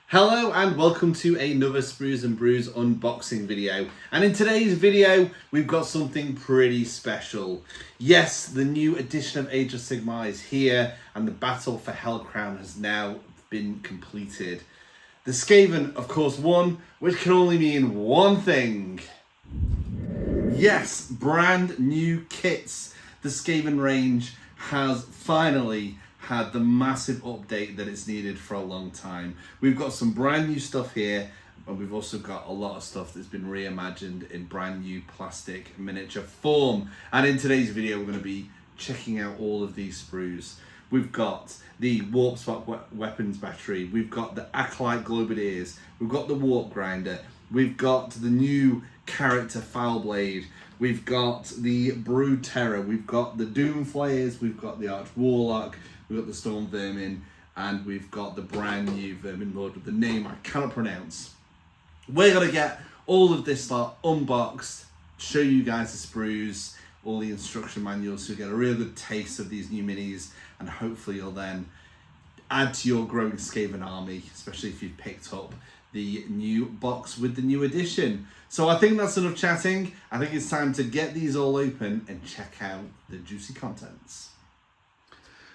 Hello and welcome to another Sprues and Brews unboxing video. And in today's video, we've got something pretty special. Yes, the new edition of Age of Sigmar is here and the battle for Hellcrown has now been completed. The Skaven, of course, won, which can only mean one thing. Yes, brand new kits. The Skaven range has finally had the massive update that it's needed for a long time. We've got some brand new stuff here, and we've also got a lot of stuff that's been reimagined in brand new plastic miniature form. And in today's video, we're going to be checking out all of these sprues. We've got the Warpspark weapons battery, we've got the Acolyte Globediers, we've got the Warp Grinder, we've got the new character Foulblade, we've got the Brood Terror, we've got the Doom Flayers, we've got the Arch Warlock, we've got the Stormvermin, and we've got the brand new Vermin Lord with the name I cannot pronounce. We're going to get all of this lot unboxed, show you guys the sprues, all the instruction manuals, so you get a real good taste of these new minis, and hopefully you'll then add to your growing Skaven army, especially if you've picked up the new box with the new edition. So I think that's enough chatting. I think it's time to get these all open and check out the juicy contents.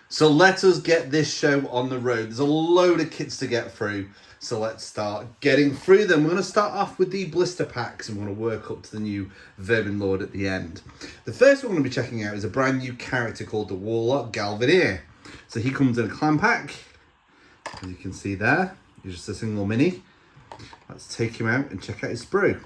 So let us get this show on the road. There's a load of kits to get through, so let's start getting through them. We're going to start off with the Blister Packs and we're going to work up to the new Vermin Lord at the end. The first one we're going to be checking out is a brand new character called the Warlock Galvaneer. So he comes in a clan pack, as you can see there. He's just a single mini. Let's take him out and check out his sprue.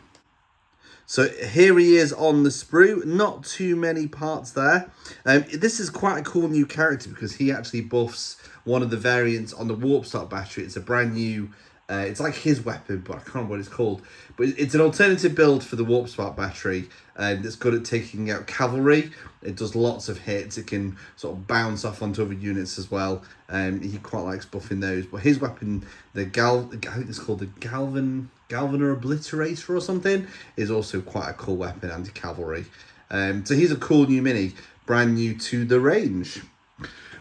So here he is on the sprue, not too many parts there. This is quite a cool new character because he actually buffs one of the variants on the Warpspark battery. It's a brand new, it's like his weapon, but I can't remember what it's called. But it's an alternative build for the Warpspark battery that's good at taking out cavalry. It does lots of hits. It can sort of bounce off onto other units as well. He quite likes buffing those. But his weapon, I think it's called the Galvaneer Obliterator or something, is also quite a cool weapon, anti-cavalry. So he's a cool new mini, brand new to the range.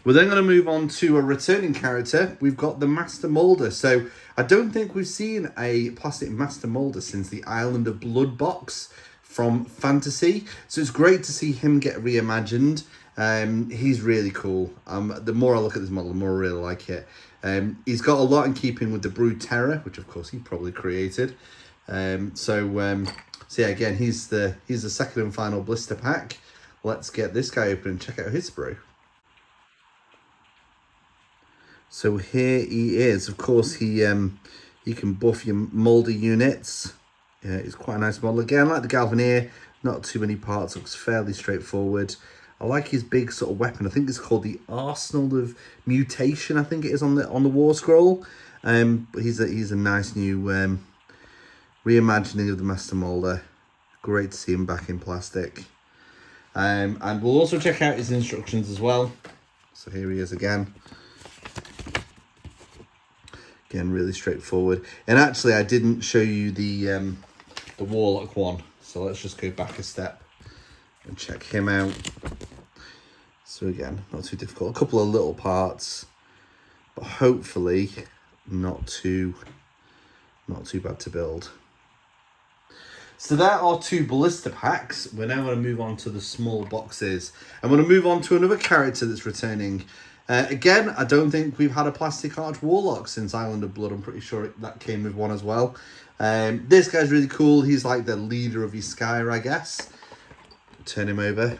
We're then going to move on to a returning character. We've got the Master Moulder. So I don't think we've seen a plastic Master Moulder since the Island of Blood box from Fantasy. So it's great to see him get reimagined. He's really cool. The more I look at this model, the more I really like it. He's got a lot in keeping with the Brood Terror, which of course he probably created. So yeah, again, he's the second and final blister pack. Let's get this guy open and check out his sprue. So here he is. Of course, he can buff your Moulder units. It's quite a nice model. Again, like the Galvaneer, not too many parts. Looks fairly straightforward. I like his big sort of weapon. I think it's called the Arsenal of Mutation. I think it is on the War Scroll. But he's a nice new reimagining of the Master Moulder. Great to see him back in plastic. And we'll also check out his instructions as well. So here he is again. Again, really straightforward. And actually, I didn't show you the Warlock one. So let's just go back a step and check him out. So again, not too difficult. A couple of little parts, but hopefully not too bad to build. So there are two blister packs. We're now going to move on to the small boxes. I'm going to move on to another character that's returning. Again, I don't think we've had a plastic Arch Warlock since Island of Blood. I'm pretty sure that came with one as well. This guy's really cool. He's like the leader of his Skyr, I guess. Turn him over.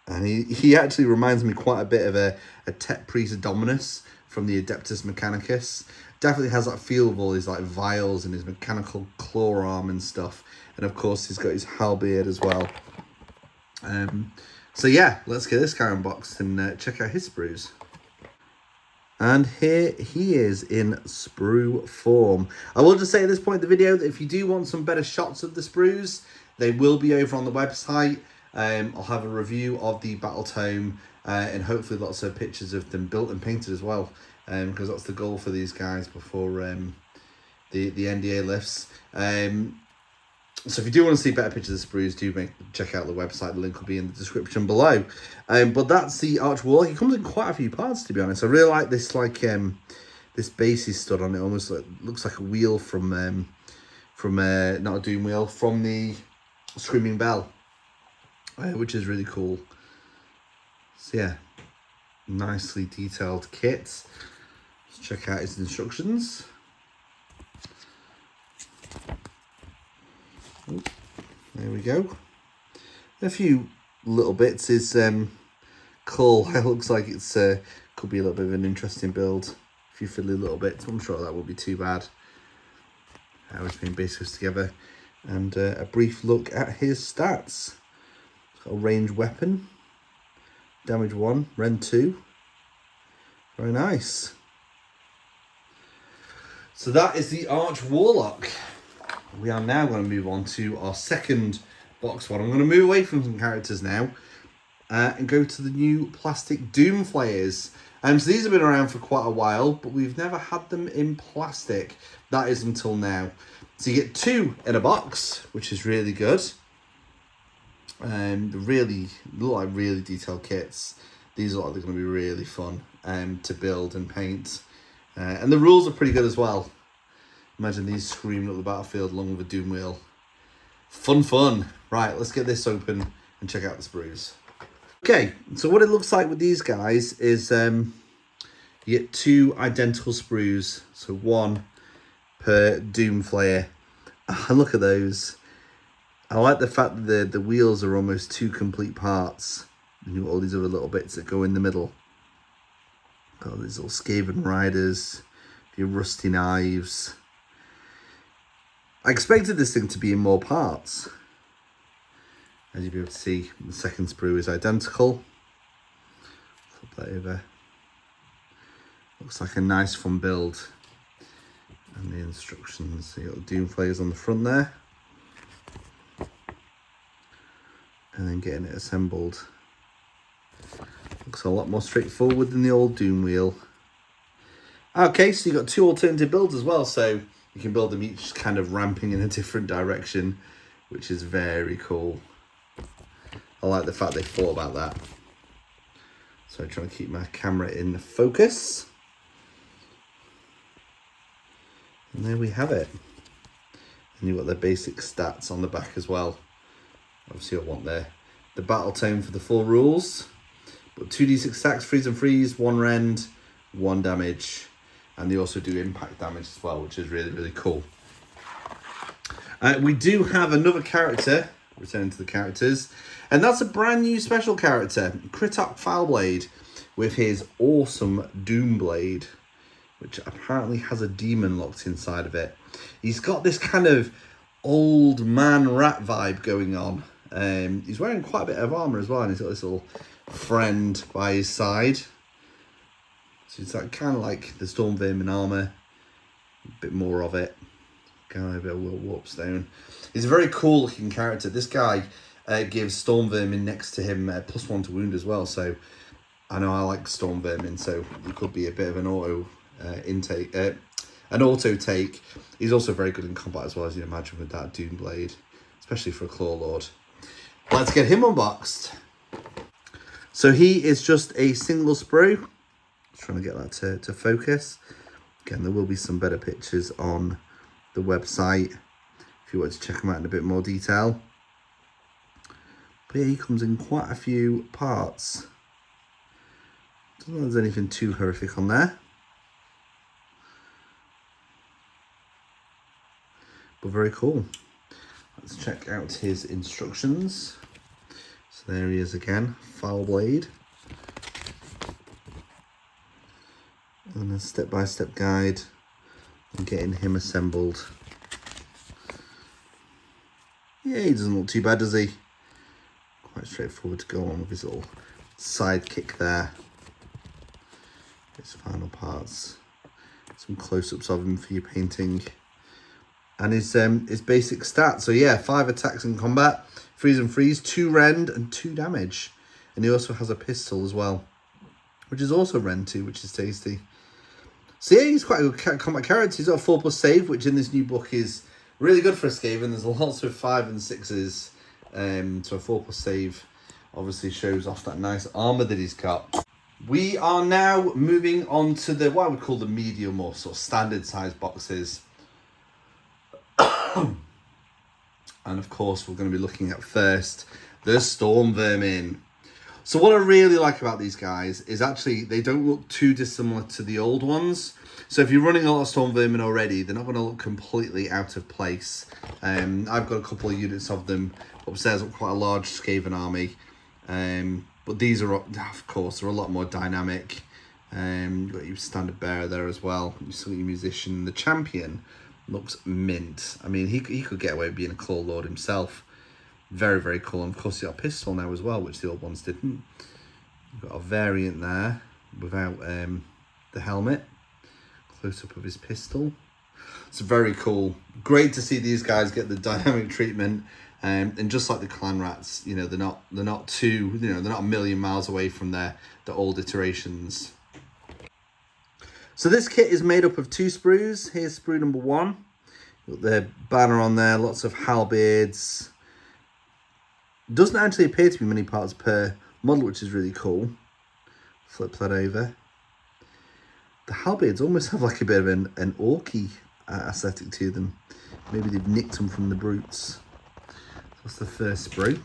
And he actually reminds me quite a bit of a Tech Priest Dominus from the Adeptus Mechanicus. Definitely has that feel of all his like vials and his mechanical claw arm and stuff. And of course, he's got his halberd as well. So yeah, let's get this guy unboxed and check out his sprues. And here he is in sprue form. I will just say at this point in the video that if you do want some better shots of the sprues, they will be over on the website. I'll have a review of the Battletome and hopefully lots of pictures of them built and painted as well, because that's the goal for these guys before the NDA lifts. So if you do want to see better pictures of the sprues, check out the website. The link will be in the description below. But that's the Arch Warlock. He comes in quite a few parts, to be honest. I really like this this base he's stood on, it almost looks like a wheel from not a Doom wheel, from the Screaming Bell, which is really cool. So yeah, nicely detailed kit. Let's check out his instructions. Ooh, there we go. A few little bits. His call looks like it's could be a little bit of an interesting build. A few fiddly little bits. I'm sure that won't be too bad. How he's been bases together, and a brief look at his stats. He's got a ranged weapon, damage 1, rend 2. Very nice. So that is the Arch Warlock. We are now going to move on to our second box one. I'm going to move away from some characters now and go to the new plastic Doom Flayers. So these have been around for quite a while, but we've never had them in plastic. That is until now. So you get 2 in a box, which is really good. Really look like really detailed kits. These look like they're going to be really fun to build and paint. And the rules are pretty good as well. Imagine these screaming up the battlefield along with a Doom wheel. Fun. Right, let's get this open and check out the sprues. Okay, so what it looks like with these guys is you get 2 identical sprues. So 1 per Doom Flayer. And look at those. I like the fact that the wheels are almost 2 complete parts. And you've got all these other little bits that go in the middle. Got these little Skaven riders, your rusty knives. I expected this thing to be in more parts. As you'll be able to see, the second sprue is identical. Flip that over. Looks like a nice fun build. And the instructions, so you've got the Doom Flayers on the front there. And then getting it assembled. Looks a lot more straightforward than the old Doom wheel. Okay, so you've got 2 alternative builds as well, so you can build them each kind of ramping in a different direction, which is very cool. I like the fact they thought about that. So I'm trying to keep my camera in focus. And there we have it. And you've got the basic stats on the back as well. Obviously I want the Battletome for the full rules. But 2d6 stacks, freeze and freeze, 1 rend, 1 damage. And they also do impact damage as well, which is really cool. We do have another character, returning to the characters, and that's a brand new special character, Krittok Foulblade, with his awesome Doom Blade, which apparently has a demon locked inside of it. He's got this kind of old man rat vibe going on. He's wearing quite a bit of armor as well, and he's got this little friend by his side. So it's like, kind of like the Stormvermin armor, a bit more of it. Kind of a bit of Warpstone. He's a very cool looking character. This guy gives Stormvermin next to him +1 to wound as well. So I know I like Stormvermin, so it could be a bit of an auto take. He's also very good in combat as well, as you imagine, with that Doom Blade, especially for a Claw Lord. Let's get him unboxed. So he is just a single sprue. Trying to get that to focus. Again, there will be some better pictures on the website if you want to check them out in a bit more detail. But yeah, he comes in quite a few parts. Don't know if there's anything too horrific on there. But very cool. Let's check out his instructions. So there he is again, Foulblade. And a step-by-step guide on getting him assembled. Yeah, he doesn't look too bad, does he? Quite straightforward to go on with his little sidekick there. His final parts. Some close-ups of him for your painting. And his basic stats. So yeah, 5 attacks in combat, freeze and freeze, 2 rend and 2 damage. And he also has a pistol as well, which is also rend 2, which is tasty. So yeah, he's quite a good combat character. He's got a 4+ save, which in this new book is really good for a Skaven. There's lots of 5 and 6s. So a 4+ save obviously shows off that nice armor that he's got. We are now moving on to the, what I would call the medium or sort of standard size boxes. And of course, we're going to be looking at first the Stormvermin. So what I really like about these guys is actually they don't look too dissimilar to the old ones. So if you're running a lot of Stormvermin already, they're not going to look completely out of place. I've got a couple of units of them upstairs. I've got quite a large Skaven army. But these are, of course, they're a lot more dynamic. You've got your standard bearer there as well. You still got your musician. The champion looks mint. I mean, he could get away with being a claw lord himself. Very, very cool. And of course, you got a pistol now as well, which the old ones didn't. You've got a variant there without the helmet. Close up of his pistol. It's very cool. Great to see these guys get the dynamic treatment. And just like the clan rats, you know, they're not too, you know, they're not a million miles away from the old iterations. So this kit is made up of 2 sprues. Here's sprue number 1. Got the banner on there, lots of halberds. Doesn't actually appear to be many parts per model, which is really cool. Flip that over. The halberds almost have like a bit of an orky aesthetic to them. Maybe they've nicked them from the brutes. That's the first sprue.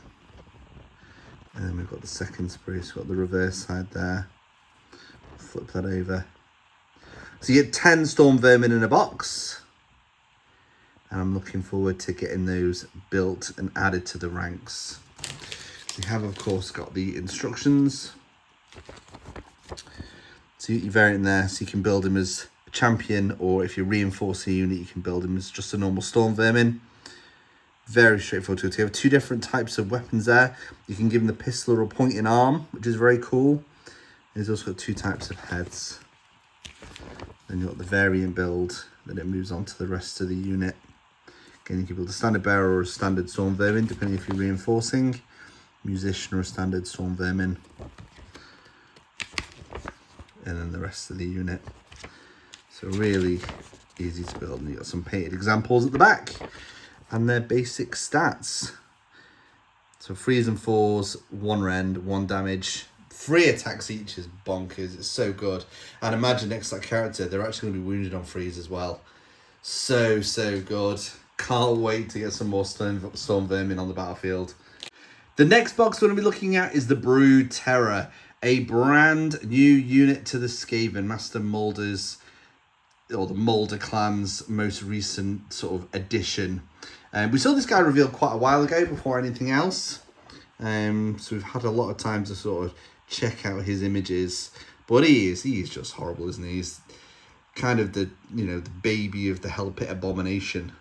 And then we've got the second sprue. So we've got the reverse side there. Flip that over. So you get 10 Stormvermin in a box. And I'm looking forward to getting those built and added to the ranks. We have, of course, got the instructions. So you variant there, so you can build him as a champion, or if you're reinforcing a unit, you can build him as just a normal Stormvermin. Very straightforward to you have 2 different types of weapons there. You can give him the pistol or a pointing arm, which is very cool. And he's also got 2 types of heads. Then you've got the variant build, then it moves on to the rest of the unit. Again, you can build a standard bearer or a standard Stormvermin, depending if you're reinforcing. Musician or a standard Stormvermin. And then the rest of the unit. So really easy to build. And you've got some painted examples at the back. And their basic stats. So 3s and 4s, 1 rend, 1 damage. 3 attacks each is bonkers. It's so good. And imagine next to that character, they're actually going to be wounded on 3s as well. So good. Can't wait to get some more Stormvermin on the battlefield. The next box we're going to be looking at is the Brood Terror. A brand new unit to the Skaven Master Moulders, or the Moulder clan's most recent sort of addition. We saw this guy revealed quite a while ago before anything else. So we've had a lot of time to sort of check out his images. But he is just horrible, isn't he? He's kind of the, you know, the baby of the Hell Pit Abomination.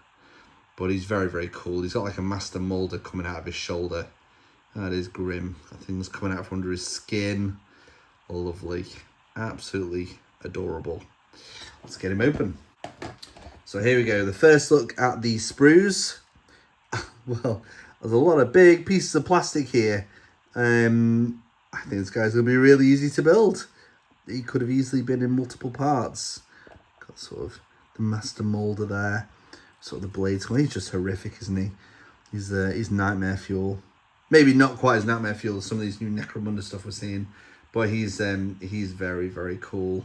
But he's very, very cool. He's got like a Master Moulder coming out of his shoulder. That is grim. That thing's coming out from under his skin. Lovely. Absolutely adorable. Let's get him open. So here we go. The first look at the sprues. Well, there's a lot of big pieces of plastic here. I think this guy's going to be really easy to build. He could have easily been in multiple parts. Got sort of the Master Moulder there. Sort of the blades. Well, he's just horrific, isn't he? He's nightmare fuel. Maybe not quite as nightmare fuel as some of these new Necromunda stuff we're seeing. But he's very, very cool.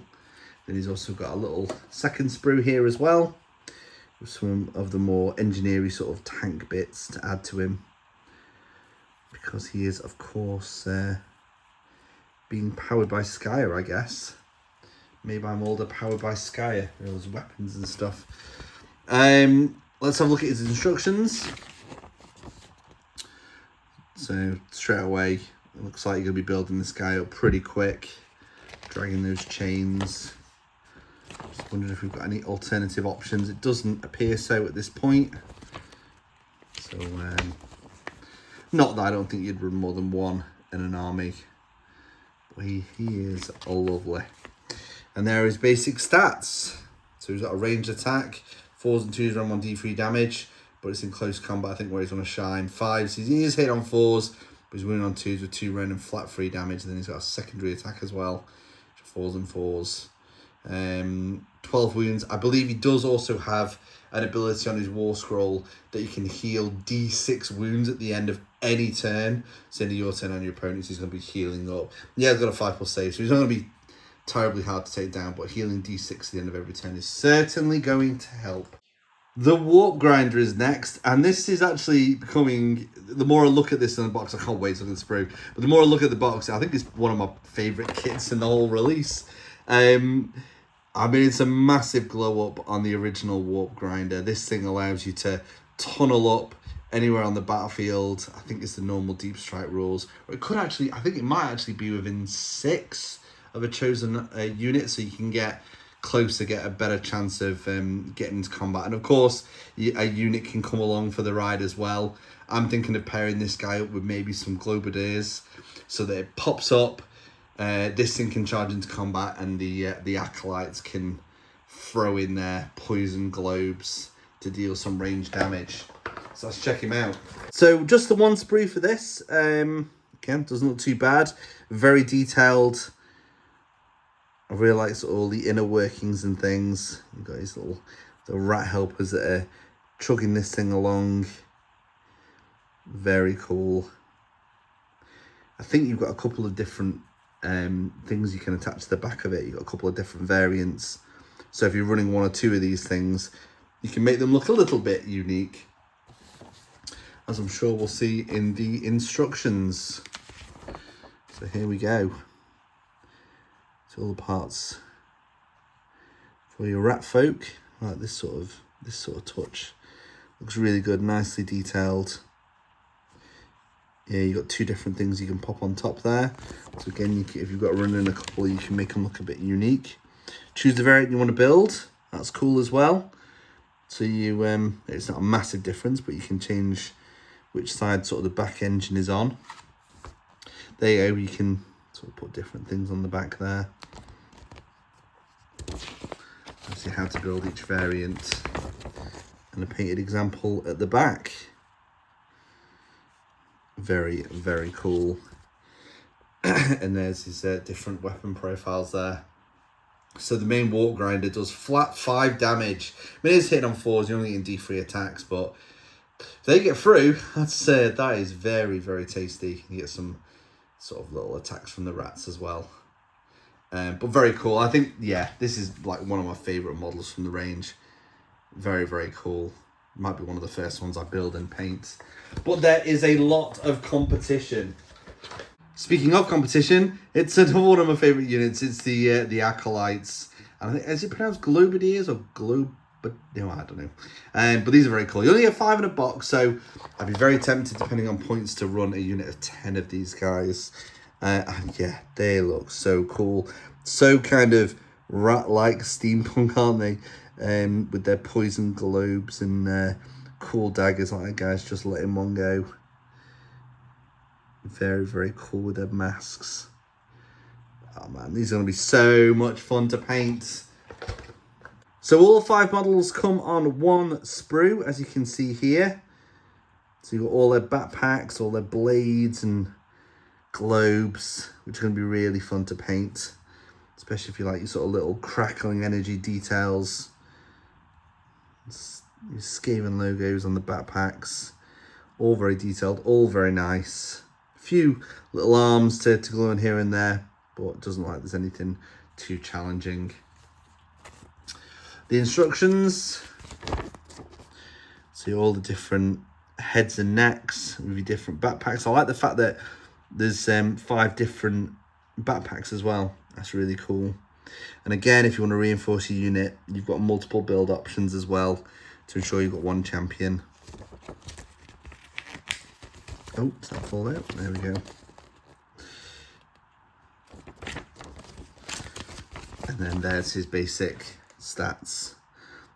Then he's also got a little second sprue here as well. With some of the more engineering sort of tank bits to add to him. Because he is, of course, being powered by Skyer, I guess. Made by Moulder, powered by Skyer. Those weapons and stuff. Let's have a look at his instructions. So, straight away, it looks like you're going to be building this guy up pretty quick. Dragging those chains. Just wondering if we've got any alternative options. It doesn't appear so at this point. So, not that I don't think you'd run more than 1 in an army. But he is lovely. And there are his basic stats. So he's got a ranged attack. 4s and 2s run 1d3 damage. But it's in close combat, I think, where he's going to shine. 5s, he is hit on 4s. But he's winning on 2s with 2 random flat 3 damage. And then he's got a secondary attack as well. 4s and 4s. 12 wounds. I believe he does also have an ability on his War Scroll that you can heal D6 wounds at the end of any turn. So in your turn on your opponent's, he's going to be healing up. Yeah, he's got a 5+ save, so he's not going to be terribly hard to take down, but healing D6 at the end of every turn is certainly going to help. The Warp Grinder is next, and this is actually becoming, the more I look at this in the box, I can't wait to look at the sprue, but the more I look at the box, I think it's one of my favourite kits in the whole release. I mean, it's a massive glow up on the original Warp Grinder. This thing allows you to tunnel up anywhere on the battlefield. I think it's the normal deep strike rules. Or it could actually, I think it might actually be within 6 of a chosen unit, so you can get closer, get a better chance of getting into combat. And of course, a unit can come along for the ride as well. I'm thinking of pairing this guy up with maybe some Globediers so that it pops up. This thing can charge into combat, and the Acolytes can throw in their poison globes to deal some range damage. So let's check him out. So just the one sprue for this. Again, doesn't look too bad. Very detailed. I really like sort of all the inner workings and things. You've got these little rat helpers that are chugging this thing along. Very cool. I think you've got a couple of different things you can attach to the back of it. You've got a couple of different variants. So if you're running 1 or 2 of these things, you can make them look a little bit unique, as I'm sure we'll see in the instructions. So here we go. So all the parts for your rat folk. I like this sort of touch. Looks really good, nicely detailed. Yeah, you've got 2 different things you can pop on top there. So again, if you've got to run in a couple, you can make them look a bit unique. Choose the variant you want to build. That's cool as well. So you, it's not a massive difference, but you can change which side sort of the back engine is on. There you go. You can sort of put different things on the back there. Let's see how to build each variant, and a painted example at the back. Very, very cool. And there's his different weapon profiles there. So the main Warp Grinder does flat 5 damage. I mean, it's hitting on 4s, you're only getting D3 attacks, but if they get through, that is very, very tasty. You get some sort of little attacks from the rats as well. But very cool. I think, yeah, this is like one of my favourite models from the range. Very, very cool. Might be one of the first ones I build and paint. But there is a lot of competition. Speaking of competition, it's another one of my favourite units. It's the Acolytes. And I think, is it pronounced Globediers or no, I don't know. But these are very cool. You only get 5 in a box, so I'd be very tempted, depending on points, to run a unit of 10 of these guys. And yeah, they look so cool. So kind of rat-like steampunk, aren't they? With their poison globes and cool daggers like that, guys. Just letting one go. Very, very cool with their masks. Oh man, these are going to be so much fun to paint. So all 5 models come on 1 sprue, as you can see here. So you've got all their backpacks, all their blades and globes, which are going to be really fun to paint. Especially if you like your sort of little crackling energy details. Your Skaven logos on the backpacks. All very detailed, all very nice. A few little arms to glue in here and there, but it doesn't look like there's anything too challenging. The instructions. See all the different heads and necks with your different backpacks. I like the fact that there's 5 different backpacks as well. That's really cool. And again, if you want to reinforce your unit, you've got multiple build options as well to ensure you've got 1 champion. Oh, does that fall out? There we go. And then there's his basic stats.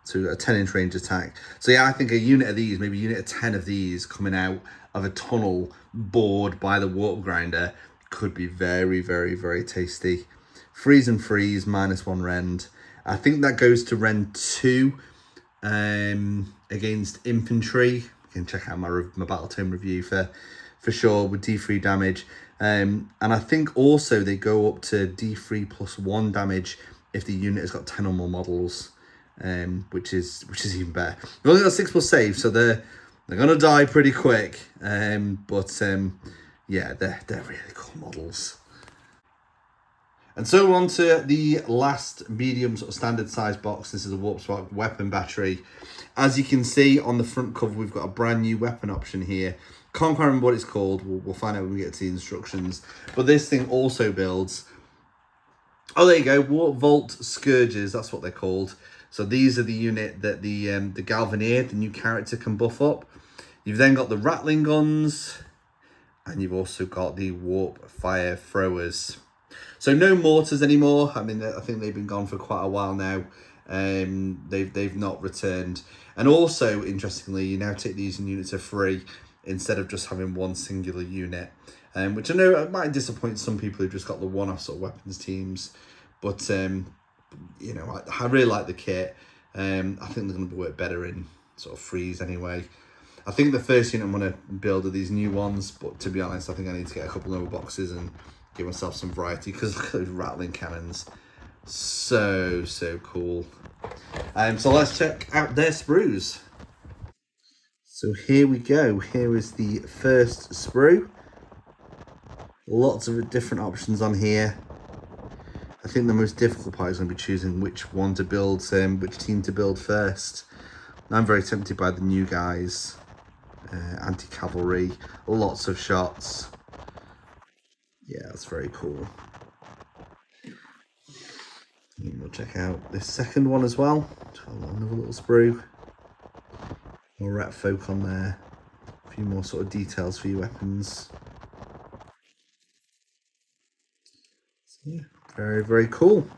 So a 10-inch range attack. So yeah, I think a unit of these, maybe a unit of 10 of these coming out of a tunnel bored by the Warp Grinder could be very, very, very tasty. Freeze and freeze, -1 rend. I think that goes to rend 2 against infantry. You can check out my Battletome review for sure with D3 damage. And I think also they go up to D3 +1 damage if the unit has got 10 or more models, which is even better. They've only got 6+ save, so they're gonna die pretty quick. Yeah, they're really cool models. And so we're on to the last medium sort of standard size box. This is a Warpspark weapon battery. As you can see on the front cover, we've got a brand new weapon option here. Can't quite remember what it's called. We'll find out when we get to the instructions. But this thing also builds, oh, there you go, Warp Vault Scourges, that's what they're called. So these are the unit that the Galvaneer, the new character, can buff up. You've then got the Rattling Guns, and you've also got the Warp Fire Throwers. So no mortars anymore. I mean, I think they've been gone for quite a while now. They've not returned. And also, interestingly, you now take these units for free instead of just having one singular unit. Which I know might disappoint some people who've just got the one-off sort of weapons teams. But, you know, I really like the kit. I think they're going to work better in sort of freeze anyway. I think the first unit I'm going to build are these new ones. But to be honest, I think I need to get a couple of boxes and give myself some variety, because look at those rattling cannons. So cool. So let's check out their sprues. So here we go. Here is the first sprue. Lots of different options on here. I think the most difficult part is going to be choosing which one to build, which team to build first. I'm very tempted by the new guys. Anti-cavalry, lots of shots. Yeah, that's very cool. And we'll check out this second one as well. Another little sprue. More rat folk on there. A few more sort of details for your weapons. So yeah, very cool.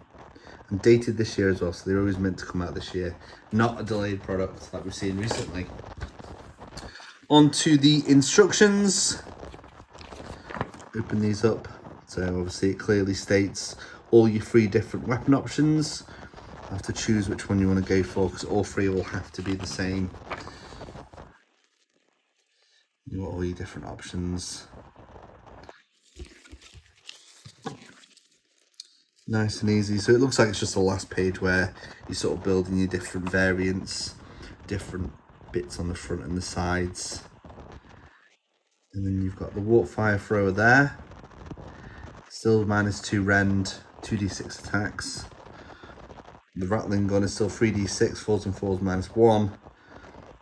And dated this year as well, so they're always meant to come out this year. Not a delayed product like we've seen recently. On to the instructions. Open these up. So obviously it clearly states all your 3 different weapon options. I have to choose which one you want to go for, because all 3 will have to be the same. You want all your different options. Nice and easy. So it looks like it's just the last page where you're sort of building your different variants, different bits on the front and the sides. And then you've got the Warp Fire Thrower there. Still -2 rend, 2d6 attacks. The Rattling Gun is still 3d6, 4s and 4s -1.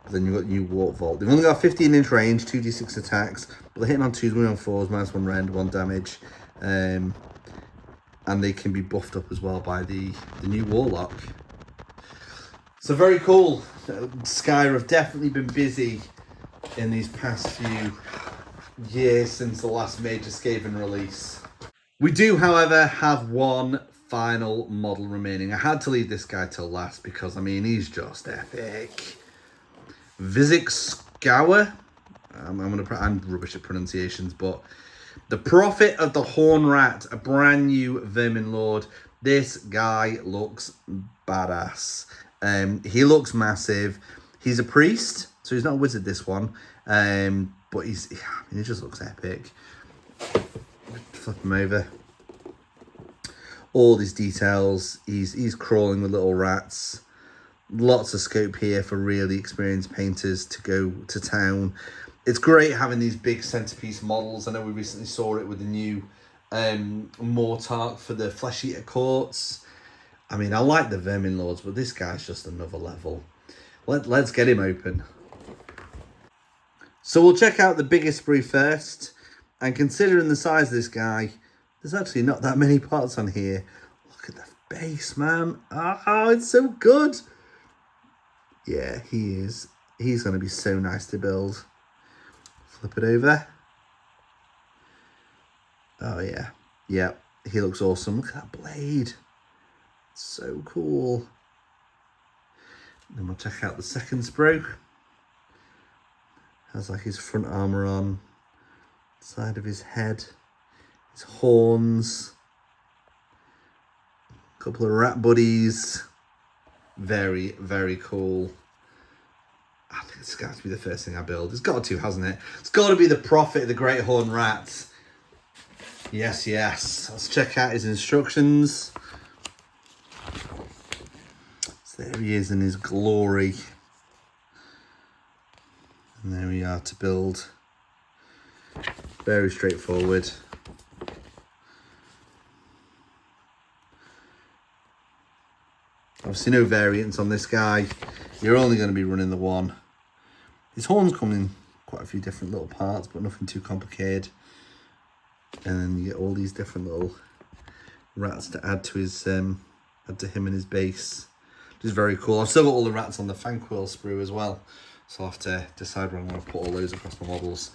But then you've got new Warp Vault. They've only got 15-inch range, 2d6 attacks, but they're hitting on 2s, winning on 4s, -1 rend, 1 damage. And they can be buffed up as well by the new Warlock. So very cool. Sky have definitely been busy in these past few years since the last major Skaven release. We do, however, have one final model remaining. I had to leave this guy till last because, I mean, he's just epic. Vizzik Scour. I'm rubbish at pronunciations, but the Prophet of the Horn Rat, a brand new Vermin Lord. This guy looks badass. He looks massive. He's a priest, so he's not a wizard, this one. But he just looks epic. Flip him over. All these details. He's crawling with little rats. Lots of scope here for really experienced painters to go to town. It's great having these big centerpiece models. I know we recently saw it with the new Mortark for the Flesh Eater Courts. I mean, I like the Vermin Lords, but this guy's just another level. Let's get him open. So we'll check out the biggest sprue first. And considering the size of this guy, there's actually not that many parts on here. Look at the base, man. Oh, it's so good. Yeah, he is. He's going to be so nice to build. Flip it over. Oh, yeah. Yeah, he looks awesome. Look at that blade. So cool. Then we'll check out the second sprue. Has like his front armour on. Side of his head. His horns. A couple of rat buddies. Very, very cool. I think it's got to be the first thing I build. It's got to, hasn't it? It's got to be the Prophet of the Great Horn Rat. Yes, yes. Let's check out his instructions. So there he is in his glory. And there we are to build. Very straightforward. Obviously no variants on this guy. You're only going to be running the one. His horns come in quite a few different little parts, but nothing too complicated. And then you get all these different little rats to add to his add to him and his base, which is very cool. I've still got all the rats on the Fanquill sprue as well, so I'll have to decide where I'm going to put all those across my models.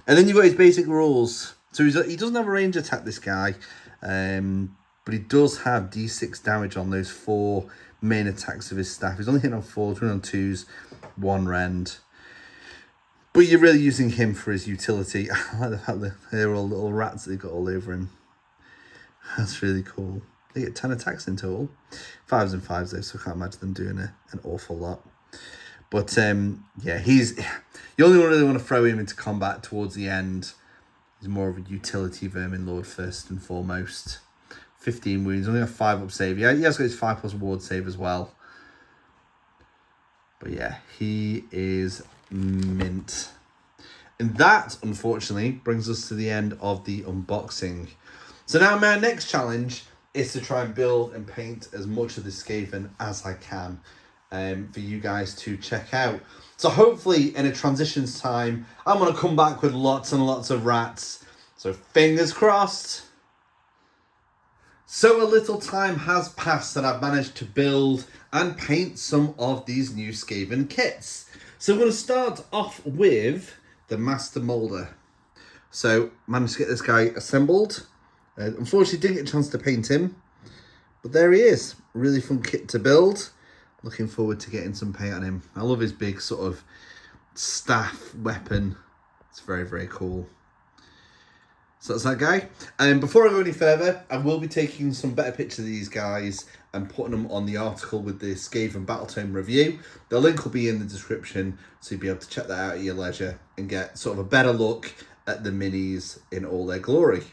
And then you've got his basic rules. So he doesn't have a range attack, this guy, but he does have d6 damage on those 4 main attacks of his staff. He's only hitting on 4, 3 on 2s, 1 rend. But you're really using him for his utility. I like the fact that they're all little rats that they've got all over him. That's really cool. They get 10 attacks in total. 5s and 5s though, so I can't imagine them doing an awful lot. But yeah, you only really want to throw him into combat towards the end. He's more of a utility Vermin Lord first and foremost. 15 wounds, only got 5 up save. Yeah, he has got his 5+ ward save as well. But yeah, he is mint. And that, unfortunately, brings us to the end of the unboxing. So now my next challenge is to try and build and paint as much of the Skaven as I can for you guys to check out. So hopefully in a transitions time, I'm going to come back with lots and lots of rats. So fingers crossed. So a little time has passed and I've managed to build and paint some of these new Skaven kits. So I'm going to start off with the Master Moulder. So managed to get this guy assembled. Unfortunately didn't get a chance to paint him, but there he is. Really fun kit to build. Looking forward to getting some paint on him. I love his big sort of staff weapon. It's very, very cool. So that's that guy. And before I go any further, I will be taking some better pictures of these guys and putting them on the article with the Skaven Battletome review. The link will be in the description, so you'll be able to check that out at your leisure and get sort of a better look at the minis in all their glory.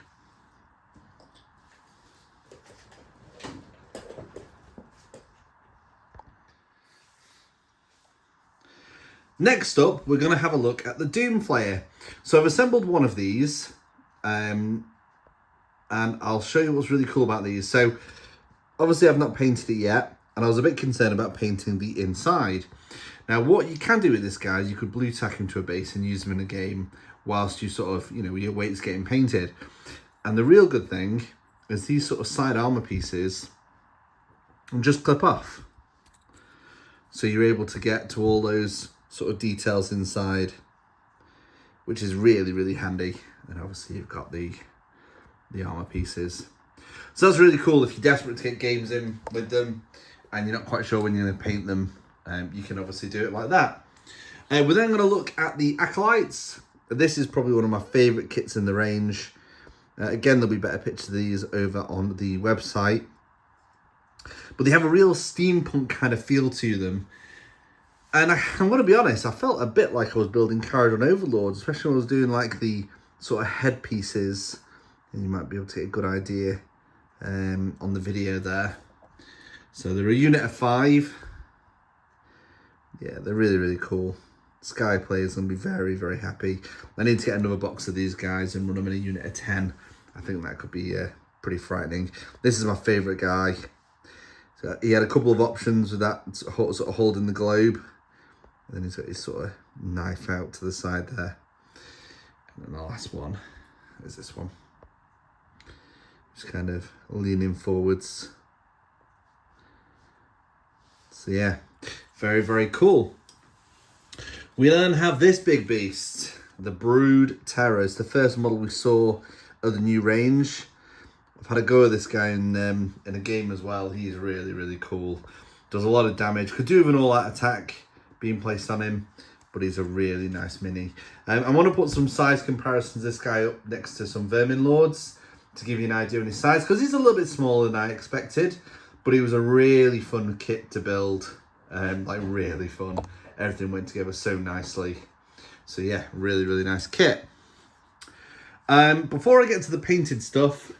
Next up, we're going to have a look at the Doom Flayer. So I've assembled one of these, and I'll show you what's really cool about these. So obviously I've not painted it yet, and I was a bit concerned about painting the inside. Now what you can do with this guy is you could blue tack him to a base and use him in a game whilst you sort of, your weight's getting painted. And the real good thing is these sort of side armor pieces and just clip off. So you're able to get to all those sort of details inside, which is really, really handy. And obviously you've got the armor pieces. So that's really cool if you're desperate to get games in with them and you're not quite sure when you're going to paint them. You can obviously do it like that. We're then going to look at the Acolytes. This is probably one of my favourite kits in the range. Again, there'll be better pictures of these over on the website. But they have a real steampunk kind of feel to them. And I'm going to be honest, I felt a bit like I was building Caradon Overlords, especially when I was doing like the sort of headpieces. And you might be able to get a good idea on the video there. So they're a unit of 5. Yeah, they're really, really cool. Sky players going to be very, very happy. I need to get another box of these guys and run them in a unit of 10. I think that could be pretty frightening. This is my favourite guy. So he had a couple of options with that sort of holding the globe. And then he's got his sort of knife out to the side there. And then the last one is this one. Just kind of leaning forwards. So yeah, very, very cool. We then have this big beast, the Brood Terror. It's the first model we saw of the new range. I've had a go at this guy in a game as well. He's really, really cool. Does a lot of damage. Could do with an all-out attack being placed on him, but he's a really nice mini. I want to put some size comparisons of this guy up next to some Vermin Lords to give you an idea of his size, because he's a little bit smaller than I expected, but he was a really fun kit to build. Like really fun. Everything went together so nicely. So yeah, really, really nice kit. Before I get to the painted stuff,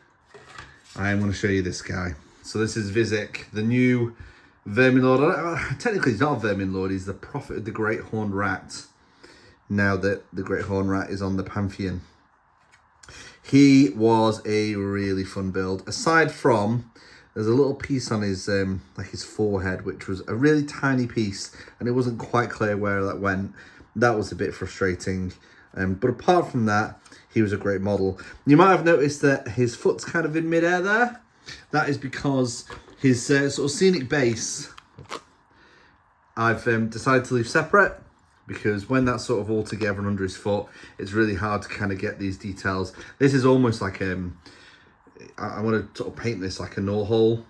I'm going to show you this guy. So this is Vizzik, the new Vermin Lord. Technically, he's not a Vermin Lord. He's the prophet of the Great Horned Rat. Now that the Great Horned Rat is on the Pantheon. He was a really fun build. Aside from, there's a little piece on his like his forehead, which was a really tiny piece, and it wasn't quite clear where that went. That was a bit frustrating. But apart from that, he was a great model. You might have noticed that his foot's kind of in midair there. That is because his sort of scenic base, I've decided to leave separate, because when that's sort of all together and under his foot, it's really hard to kind of get these details. This is almost like I want to sort of paint this like a gnaw hole,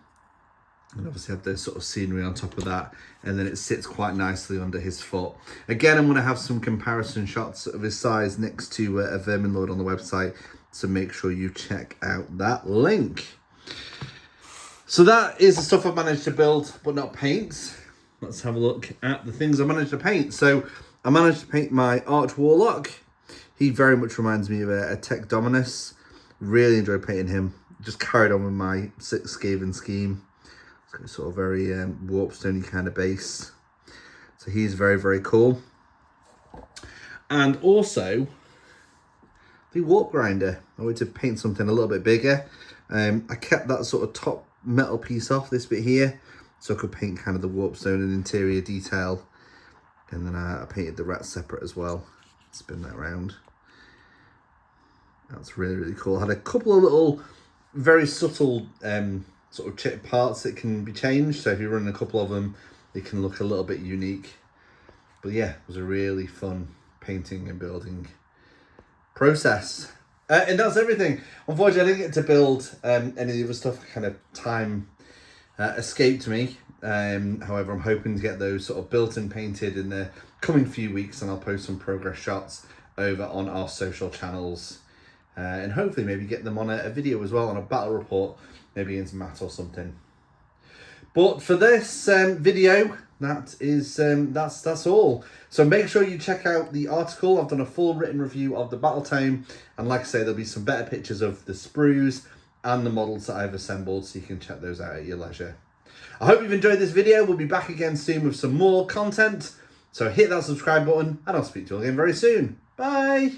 and obviously have this sort of scenery on top of that, and then it sits quite nicely under his foot. Again, I'm going to have some comparison shots of his size next to a Vermin Lord on the website, so make sure you check out that link. So that is the stuff I've managed to build, but not paint. Let's have a look at the things I managed to paint. So I managed to paint my Arch Warlock. He very much reminds me of a Tech Dominus. Really enjoyed painting him. Just carried on with my Skaven scheme. It's got a sort of very Warpstone-y kind of base. So he's very, very cool. And also, the Warp Grinder. I wanted to paint something a little bit bigger. I kept that sort of top metal piece off, this bit here, so I could paint kind of the Warpstone and interior detail. And then I painted the rat separate as well. Spin that around. That's really, really cool. I had a couple of little, very subtle sort of chip parts that can be changed. So if you're running a couple of them, they can look a little bit unique. But yeah, it was a really fun painting and building process. And that's everything. Unfortunately, I didn't get to build any of the other stuff. Kind of time escaped me. However, I'm hoping to get those sort of built and painted in the coming few weeks, and I'll post some progress shots over on our social channels. And hopefully maybe get them on a video as well, on a battle report, maybe into Matt or something. But for this video, that's all. So make sure you check out the article. I've done a full written review of the Battletome, and like I say, there'll be some better pictures of the sprues and the models that I've assembled, so you can check those out at your leisure. I hope you've enjoyed this video. We'll be back again soon with some more content. So hit that subscribe button, and I'll speak to you again very soon. Bye!